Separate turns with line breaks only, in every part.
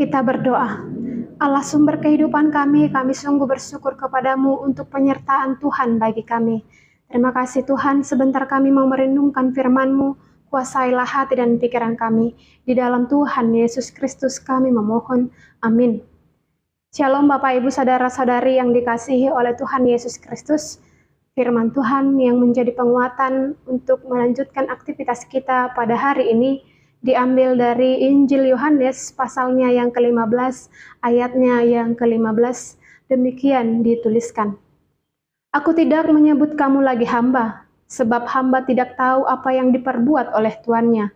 Kita berdoa. Allah sumber kehidupan kami sungguh bersyukur kepadamu untuk penyertaan Tuhan bagi kami. Terima kasih Tuhan, sebentar kami mau merenungkan firman-Mu, kuasailah hati dan pikiran kami. Di dalam Tuhan Yesus Kristus kami memohon. Amin. Shalom Bapak Ibu Saudara-saudari yang dikasihi oleh Tuhan Yesus Kristus. Firman Tuhan yang menjadi penguatan untuk melanjutkan aktivitas kita pada hari ini diambil dari Injil Yohanes pasalnya yang ke-15, ayatnya yang ke-15. Demikian dituliskan. Aku tidak menyebut kamu lagi hamba, sebab hamba tidak tahu apa yang diperbuat oleh tuannya.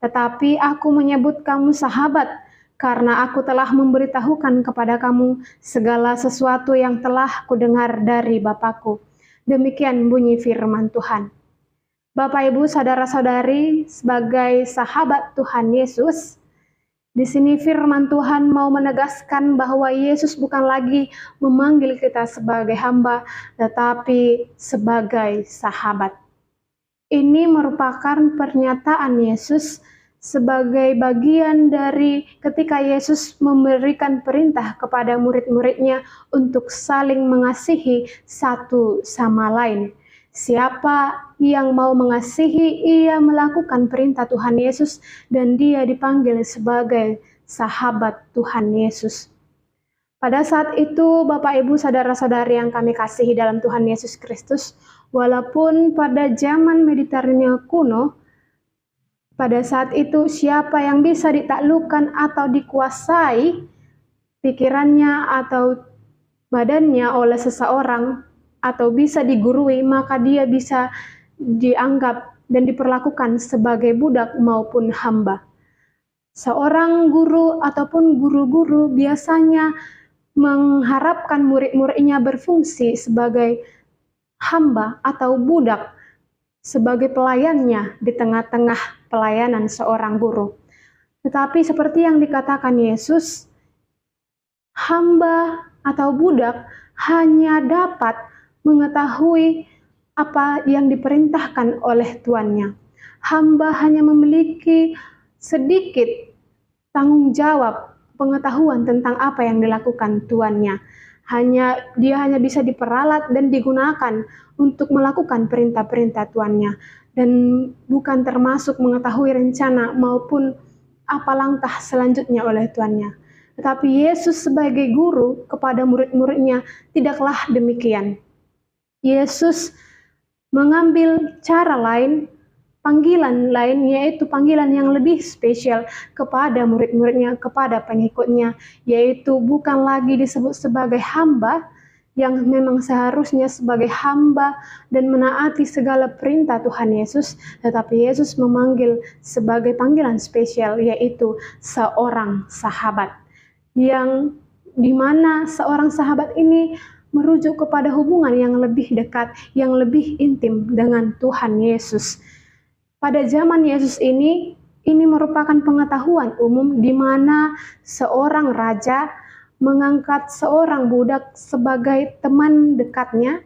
Tetapi aku menyebut kamu sahabat, karena aku telah memberitahukan kepada kamu segala sesuatu yang telah kudengar dari Bapakku. Demikian bunyi firman Tuhan. Bapak Ibu saudara-saudari, sebagai sahabat Tuhan Yesus, di sini firman Tuhan mau menegaskan bahwa Yesus bukan lagi memanggil kita sebagai hamba, tetapi sebagai sahabat. Ini merupakan pernyataan Yesus sebagai bagian dari ketika Yesus memberikan perintah kepada murid-muridnya untuk saling mengasihi satu sama lain. Siapa yang mau mengasihi, ia melakukan perintah Tuhan Yesus dan dia dipanggil sebagai sahabat Tuhan Yesus. Pada saat itu, Bapak Ibu saudara-saudari yang kami kasihi dalam Tuhan Yesus Kristus, walaupun pada zaman Mediterania kuno, pada saat itu siapa yang bisa ditaklukkan atau dikuasai pikirannya atau badannya oleh seseorang, atau bisa digurui, maka dia bisa dianggap dan diperlakukan sebagai budak maupun hamba. Seorang guru ataupun guru-guru biasanya mengharapkan murid-muridnya berfungsi sebagai hamba atau budak, sebagai pelayannya di tengah-tengah pelayanan seorang guru. Tetapi seperti yang dikatakan Yesus, hamba atau budak hanya dapat mengetahui apa yang diperintahkan oleh tuannya. Hamba hanya memiliki sedikit tanggung jawab pengetahuan tentang apa yang dilakukan tuannya. Dia hanya bisa diperalat dan digunakan untuk melakukan perintah-perintah tuannya, dan bukan termasuk mengetahui rencana maupun apa langkah selanjutnya oleh tuannya. Tetapi Yesus sebagai guru kepada murid-muridnya tidaklah demikian. Yesus mengambil cara lain, panggilan lain, yaitu panggilan yang lebih spesial kepada murid-muridnya, kepada pengikutnya, yaitu bukan lagi disebut sebagai hamba, yang memang seharusnya sebagai hamba dan menaati segala perintah Tuhan Yesus, tetapi Yesus memanggil sebagai panggilan spesial, yaitu seorang sahabat, yang dimana seorang sahabat ini merujuk kepada hubungan yang lebih dekat, yang lebih intim dengan Tuhan Yesus. Pada zaman Yesus ini merupakan pengetahuan umum di mana seorang raja mengangkat seorang budak sebagai teman dekatnya,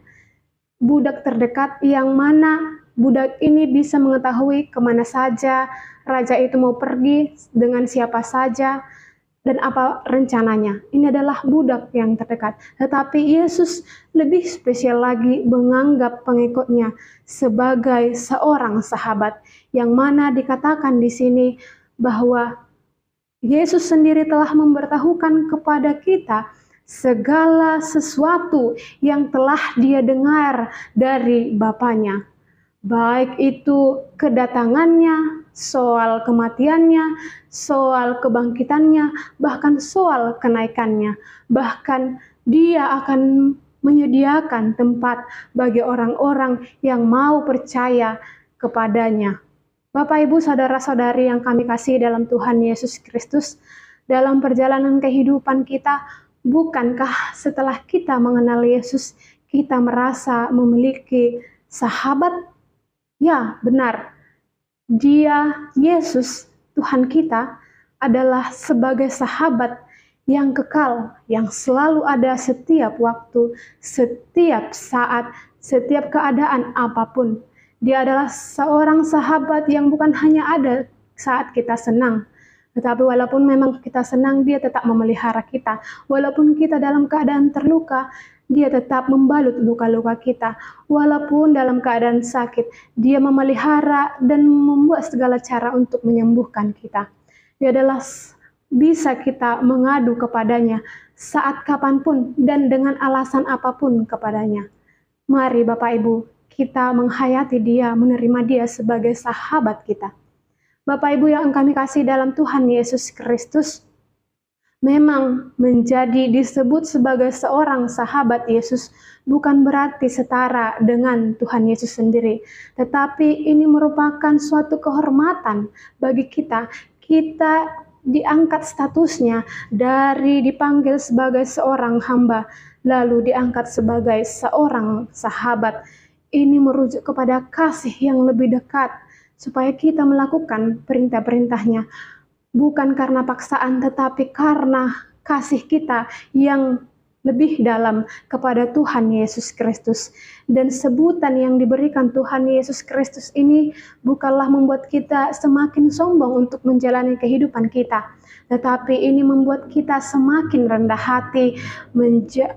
budak terdekat, yang mana budak ini bisa mengetahui kemana saja raja itu mau pergi, dengan siapa saja, dan apa rencananya. Ini adalah budak yang terdekat. Tetapi Yesus lebih spesial lagi menganggap pengikutnya sebagai seorang sahabat, yang mana dikatakan di sini bahwa Yesus sendiri telah memberitahukan kepada kita segala sesuatu yang telah dia dengar dari Bapaknya. Baik itu kedatangannya, soal kematiannya, soal kebangkitannya, bahkan soal kenaikannya. Bahkan dia akan menyediakan tempat bagi orang-orang yang mau percaya kepadanya. Bapak, Ibu, saudara-saudari yang kami kasih dalam Tuhan Yesus Kristus, dalam perjalanan kehidupan kita, bukankah setelah kita mengenal Yesus, kita merasa memiliki sahabat? Ya, benar. Dia, Yesus, Tuhan kita, adalah sebagai sahabat yang kekal, yang selalu ada setiap waktu, setiap saat, setiap keadaan apapun. Dia adalah seorang sahabat yang bukan hanya ada saat kita senang, Tetapi walaupun memang kita senang, Dia tetap memelihara kita. Walaupun kita dalam keadaan terluka, Dia tetap membalut luka-luka kita. Walaupun dalam keadaan sakit, Dia memelihara dan membuat segala cara untuk menyembuhkan kita. Dia adalah bisa kita mengadu kepadanya saat kapanpun dan dengan alasan apapun kepadanya. Mari Bapak Ibu, kita menghayati Dia, menerima Dia sebagai sahabat kita. Bapak Ibu yang kami kasih dalam Tuhan Yesus Kristus, memang menjadi disebut sebagai seorang sahabat Yesus bukan berarti setara dengan Tuhan Yesus sendiri, tetapi ini merupakan suatu kehormatan bagi kita. Kita diangkat statusnya dari dipanggil sebagai seorang hamba, lalu diangkat sebagai seorang sahabat. Ini merujuk kepada kasih yang lebih dekat, supaya kita melakukan perintah-perintahnya, bukan karena paksaan, tetapi karena kasih kita yang lebih dalam kepada Tuhan Yesus Kristus. Dan sebutan yang diberikan Tuhan Yesus Kristus ini bukanlah membuat kita semakin sombong untuk menjalani kehidupan kita, tetapi ini membuat kita semakin rendah hati,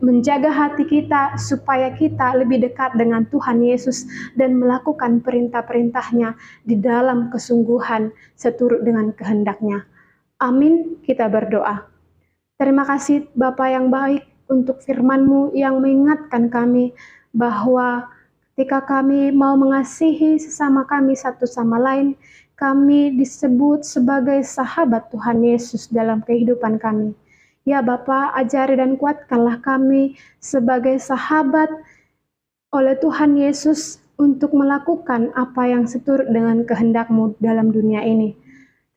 menjaga hati kita supaya kita lebih dekat dengan Tuhan Yesus dan melakukan perintah-perintahnya di dalam kesungguhan seturut dengan kehendak-Nya. Amin, kita berdoa. Terima kasih Bapa yang baik untuk firman-Mu yang mengingatkan kami bahwa ketika kami mau mengasihi sesama kami satu sama lain, kami disebut sebagai sahabat Tuhan Yesus dalam kehidupan kami. Ya Bapa, ajari dan kuatkanlah kami sebagai sahabat oleh Tuhan Yesus untuk melakukan apa yang seturut dengan kehendak-Mu dalam dunia ini.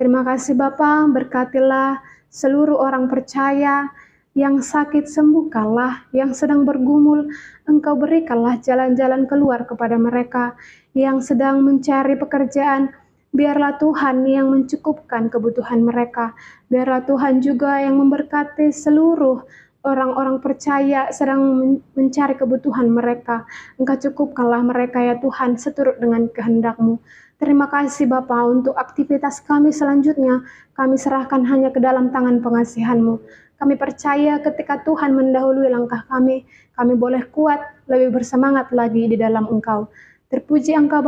Terima kasih Bapa, berkatilah seluruh orang percaya yang sakit sembuhkanlah, yang sedang bergumul Engkau berikanlah jalan-jalan keluar kepada mereka, yang sedang mencari pekerjaan, biarlah Tuhan yang mencukupkan kebutuhan mereka, biarlah Tuhan juga yang memberkati seluruh orang-orang percaya sedang mencari kebutuhan mereka. Engkau cukupkanlah mereka ya Tuhan seturut dengan kehendak-Mu. Terima kasih Bapa untuk aktivitas kami selanjutnya, kami serahkan hanya ke dalam tangan pengasihan-Mu. Kami percaya ketika Tuhan mendahului langkah kami boleh kuat, lebih bersemangat lagi di dalam Engkau. Terpuji Engkau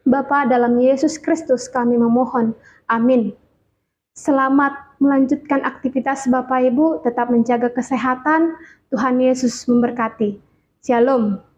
Bapa, dalam Yesus Kristus kami memohon. Amin. Selamat melanjutkan aktivitas Bapak Ibu, tetap menjaga kesehatan. Tuhan Yesus memberkati. Shalom.